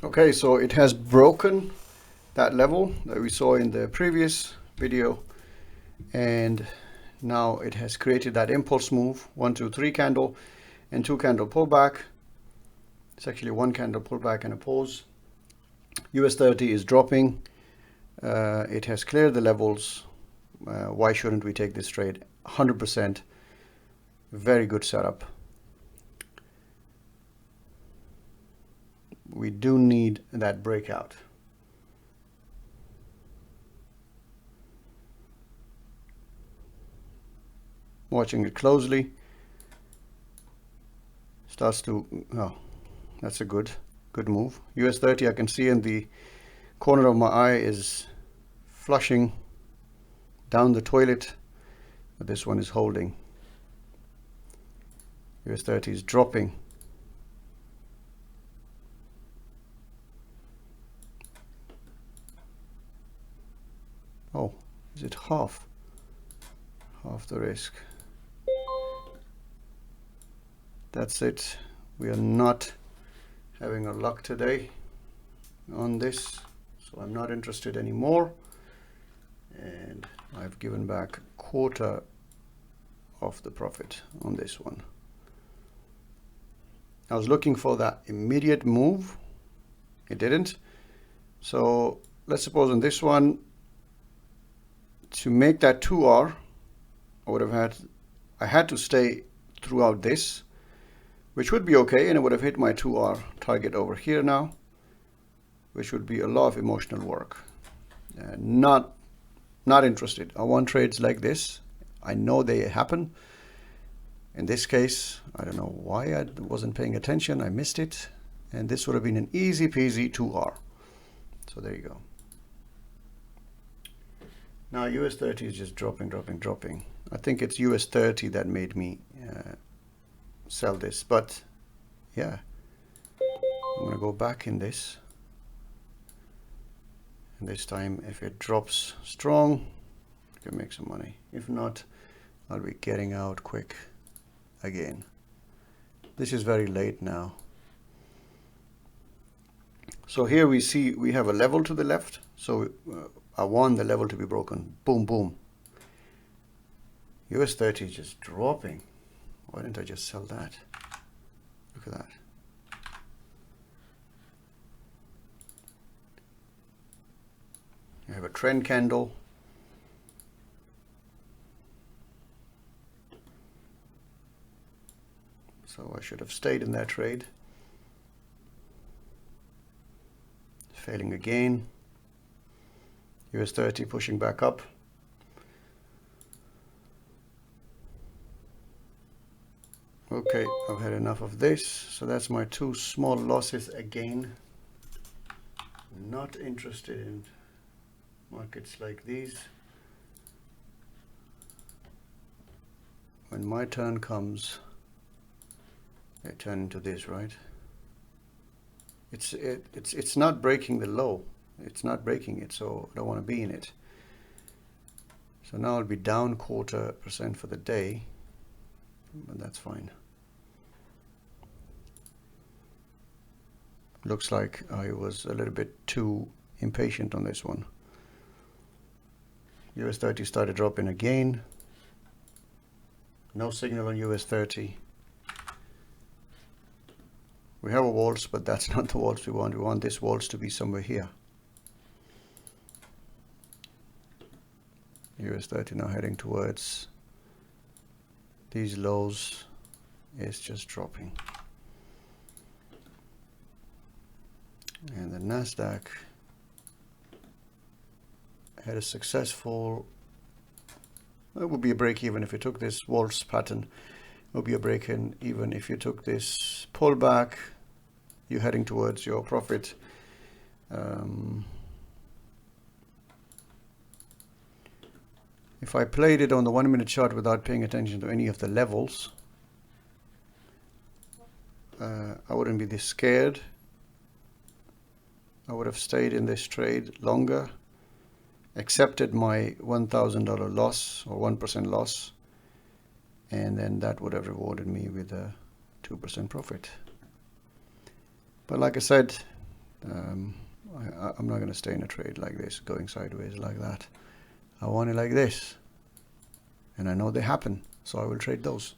Okay, so it has broken that level that we saw in the previous video, and now it has created that impulse move, 1 2 3 candle and 2 candle pullback. It's actually 1 candle pullback and a pause. US 30 is dropping. It has cleared the levels. Why shouldn't we take this trade? 100%. Very good setup. We do need that breakout. Watching it closely. Starts to, oh, that's a good move. US 30, I can see in the corner of my eye, is flushing down the toilet, but this one is holding. US 30 is dropping. Oh, is it half the risk? That's it. We are not having our luck today on this, so I'm not interested anymore, and I've given back quarter of the profit on this one. I was looking for that immediate move. It didn't. So let's suppose on this one, to make that 2R, I had to stay throughout this, which would be okay, and it would have hit my 2R target over here now, which would be a lot of emotional work. Not interested. I want trades like this. I know they happen. In this case, I don't know why I wasn't paying attention. I missed it, and this would have been an easy peasy 2R. So there you go. Now US 30 is just dropping. I think it's US 30 that made me sell this, but yeah, I'm gonna go back in this, and this time if it drops strong, I can make some money. If not, I'll be getting out quick again. This is very late now. So here we see we have a level to the left, so I want the level to be broken. Boom, boom. US 30 is just dropping. Why didn't I just sell that? Look at that. You have a trend candle. So I should have stayed in that trade. Failing again. US 30 pushing back up. Okay, I've had enough of this. So that's my 2 small losses again. Not interested in markets like these. When my turn comes, they turn into this, right? It's not breaking the low. It's not breaking it, so I don't want to be in it. So now I'll be down 0.25% for the day, but that's fine. Looks like I was a little bit too impatient on this one. US 30 started dropping again. No signal on US 30. We have a waltz, but that's not the waltz we want. We want this waltz to be somewhere here. US 30 now heading towards these lows. Is just dropping. And the NASDAQ had a successful, it would be a break even if you took this waltz pattern. It would be a break in even if you took this pullback. You're heading towards your profit. If I played it on the 1 minute chart without paying attention to any of the levels, I wouldn't be this scared. I would have stayed in this trade longer, accepted my $1,000 loss or 1% loss, and then that would have rewarded me with a 2% profit. But like I said, I'm not going to stay in a trade like this, going sideways like that. I want it like this, and I know they happen, so I will trade those.